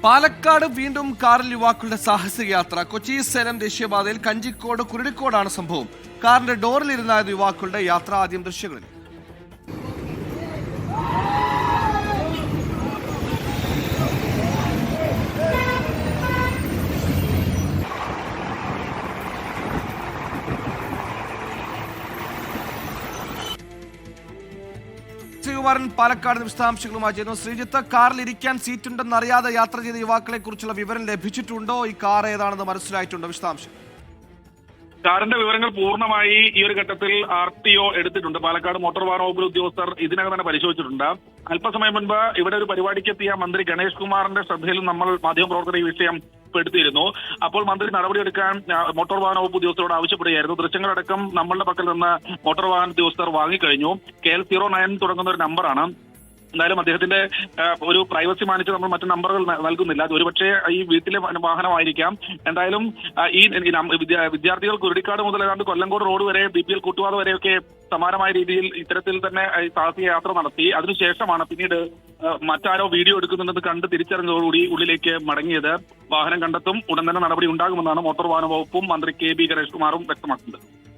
പാലക്കാട് വീണ്ടും കാറിൽ യുവാക്കളുടെ സാഹസിക യാത്ര. കൊച്ചി സേലം ദേശീയപാതയിൽ കഞ്ചിക്കോട് കുരുടിക്കോടാണ് സംഭവം. കാറിന്റെ ഡോറിലിരുന്നായത് യുവാക്കളുടെ യാത്ര. ആദ്യം ദൃശ്യങ്ങളിൽ. ശ്രീകുമാരൻ പാലക്കാട് വിശദാംശങ്ങളുമായി ചേരുന്നു. ശ്രീജിത്ത്, കാറിൽ ഇരിക്കാൻ സീറ്റുണ്ടെന്ന് അറിയാതെ യാത്ര ചെയ്ത യുവാക്കളെ കുറിച്ചുള്ള വിവരം ലഭിച്ചിട്ടുണ്ടോ? ഈ കാർ ഏതാണെന്ന് മനസ്സിലായിട്ടുണ്ടോ? വിശദാംശം. കാറിന്റെ വിവരങ്ങൾ പൂർണ്ണമായി ഈ ഒരു ഘട്ടത്തിൽ RTO എടുത്തിട്ടുണ്ട്. പാലക്കാട് മോട്ടോർ വാഹന വകുപ്പ് ഉദ്യോഗസ്ഥർ ഇതിനകം തന്നെ പരിശോധിച്ചിട്ടുണ്ട്. അല്പസമയം മുൻപ് ഇവിടെ ഒരു പരിപാടിക്ക് എത്തിയ മന്ത്രി ഗണേഷ് കുമാറിന്റെ ശ്രദ്ധയിൽ നമ്മൾ മാധ്യമപ്രവർത്തകർ ഈ വിഷയം പെടുത്തിയിരുന്നു. അപ്പോൾ മന്ത്രി നടപടിയെടുക്കാൻ മോട്ടോർ വാഹന വകുപ്പ് ഉദ്യോഗസ്ഥരോട് ആവശ്യപ്പെടുകയായിരുന്നു. ദൃശ്യങ്ങളടക്കം നമ്മളുടെ പക്കൽ നിന്ന് മോട്ടോർ വാഹന ഉദ്യോഗസ്ഥർ വാങ്ങിക്കഴിഞ്ഞു. KL09 തുടങ്ങുന്ന ഒരു നമ്പറാണ്. എന്തായാലും അദ്ദേഹത്തിന്റെ ഒരു പ്രൈവസി മാനിച്ച് നമ്മൾ മറ്റു നമ്പറുകൾ നൽകുന്നില്ല. അത് ഒരുപക്ഷെ ഈ വീട്ടിലെ വാഹനമായിരിക്കാം. എന്തായാലും ഈ വിദ്യാർത്ഥികൾ കുരുടിക്കാട് മുതൽ ഏതാണ്ട് കൊല്ലങ്കോട് റോഡ് വരെ BPL കൂട്ടുപാത വരെയൊക്കെ സമാനമായ രീതിയിൽ ഇത്തരത്തിൽ തന്നെ സാഹസിക യാത്ര നടത്തി. അതിനുശേഷമാണ് പിന്നീട് മറ്റാരോ വീഡിയോ എടുക്കുന്നുണ്ടെന്ന് കണ്ട് തിരിച്ചറിഞ്ഞതോടുകൂടി ഉള്ളിലേക്ക് മടങ്ങിയത്. വാഹനം കണ്ടെത്തും, ഉടൻ തന്നെ നടപടി ഉണ്ടാകുമെന്നാണ് മോട്ടോർ വാഹന വകുപ്പും മന്ത്രി KB ഗണേഷ് കുമാറും വ്യക്തമാക്കുന്നത്.